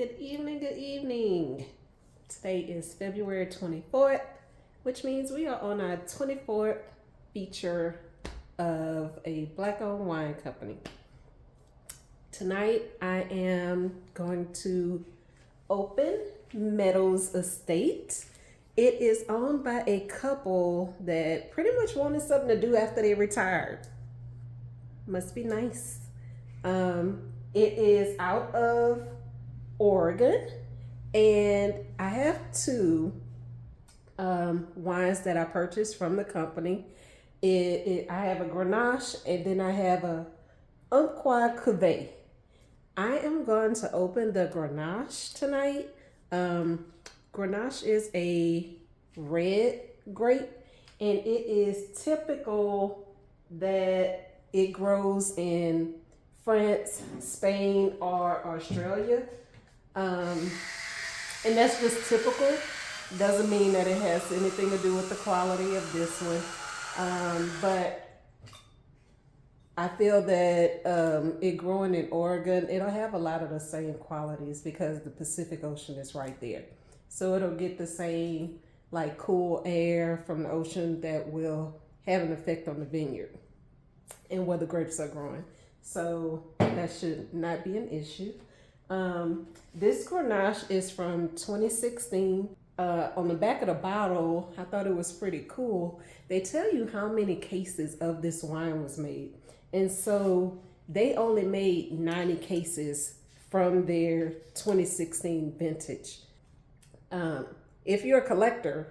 Good evening, good evening. Today is February 24th, which means we are on our 24th feature of a Black-owned wine company. Tonight, I am going to open Meadows Estate. It is owned by a couple that pretty much wanted something to do after they retired. Must be nice. It is out of Oregon, and I have two wines that I purchased from the company. I have a Grenache, and then I have a Umpqua Cuvée. I am going to open the Grenache tonight. Grenache is a red grape, and it is typical that it grows in France, Spain, or Australia. And that's just typical. Doesn't mean that it has anything to do with the quality of this one. But I feel that it growing in Oregon, it'll have a lot of the same qualities because the Pacific Ocean is right there. So it'll get the same like cool air from the ocean that will have an effect on the vineyard and where the grapes are growing. So that should not be an issue. This Grenache is from 2016. On the back of the bottle, I thought it was pretty cool. They tell you how many cases of this wine was made. And so they only made 90 cases from their 2016 vintage. If you're a collector,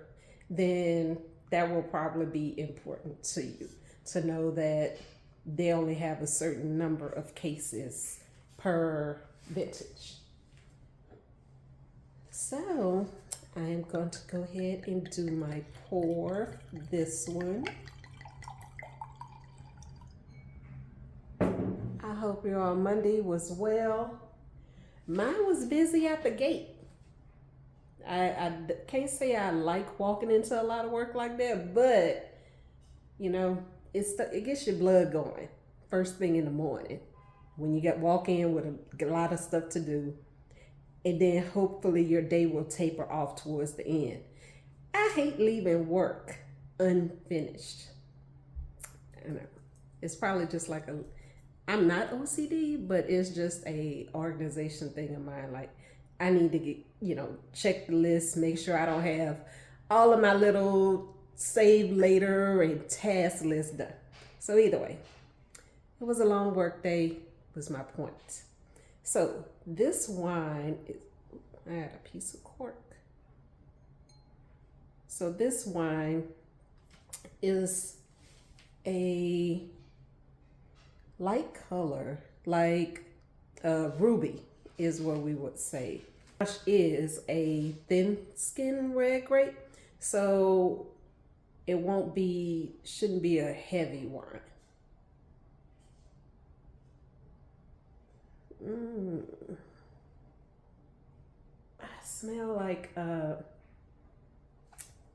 then that will probably be important to you to know that they only have a certain number of cases per vintage. So I'm going to go ahead and do my pour this one. I hope your Monday was well. Mine was busy at the gate. I can't say I like walking into a lot of work like that, but you know, it gets your blood going first thing in the morning when you walk in with a lot of stuff to do, and then hopefully your day will taper off towards the end. I hate leaving work unfinished. I know it's probably just like I'm not OCD, but it's just a organization thing of mine. Like I need to get, check the list, make sure I don't have all of my little save later and task list done. So either way, it was a long work day, was my point. So this wine I had a piece of cork. So this wine is a light color, like ruby is what we would say. Is a thin skin red grape, so it shouldn't be a heavy wine. I smell like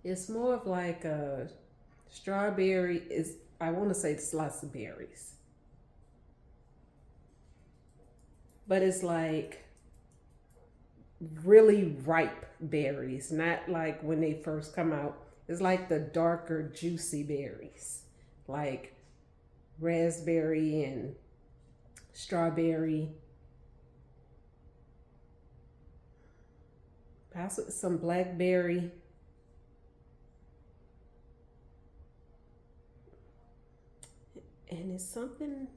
it's more of like a strawberry. I want to say it's lots of berries, but it's like really ripe berries, not like when they first come out. It's like the darker, juicy berries, like raspberry and strawberry. Possibly some blackberry. And it's something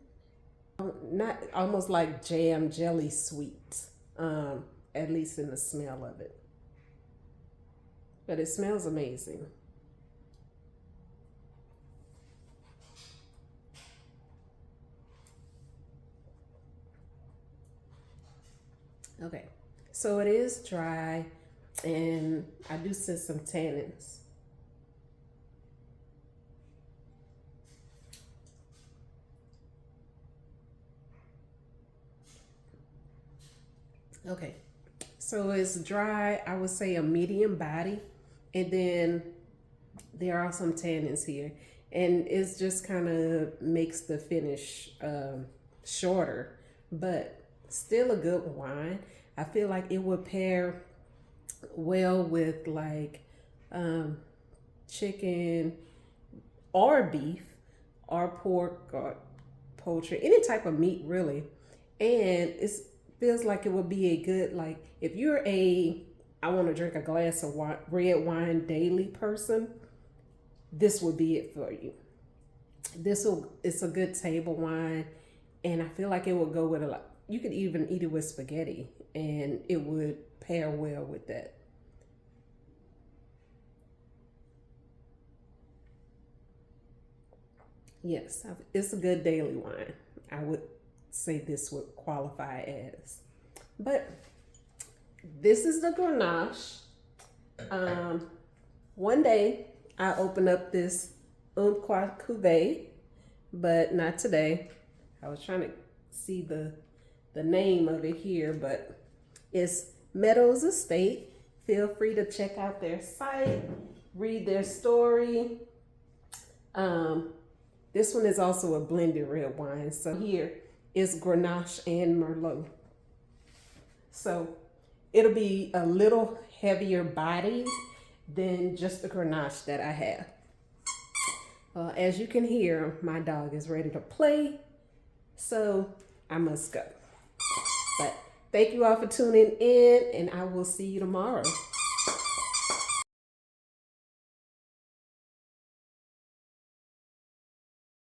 not almost like jam jelly sweet, at least in the smell of it. But it smells amazing. Okay, so it is dry, and I do sense some tannins. Okay, so it's dry, I would say a medium body, and then there are some tannins here, and it's just kind of makes the finish shorter, but Still a good wine. I feel like it would pair well with like chicken or beef or pork or poultry, any type of meat really. And it feels like it would be a good, like if you're a I want to drink a glass of wine, red wine daily person, this would be it for you. It's a good table wine, and I feel like it would go with a lot. You could even eat it with spaghetti, and it would pair well with that. Yes, it's a good daily wine. I would say this would qualify as. But this is the Grenache. Um, One day I opened up this Umpqua Cuvée, but not today. I was trying to see the name of it here, but it's Meadows Estate. Feel free to check out their site, read their story. Um, this one is also a blended red wine. So here is Grenache and Merlot. So it'll be a little heavier bodied than just the Grenache that I have. As you can hear, my dog is ready to play, so I must go. But thank you all for tuning in, and I will see you tomorrow.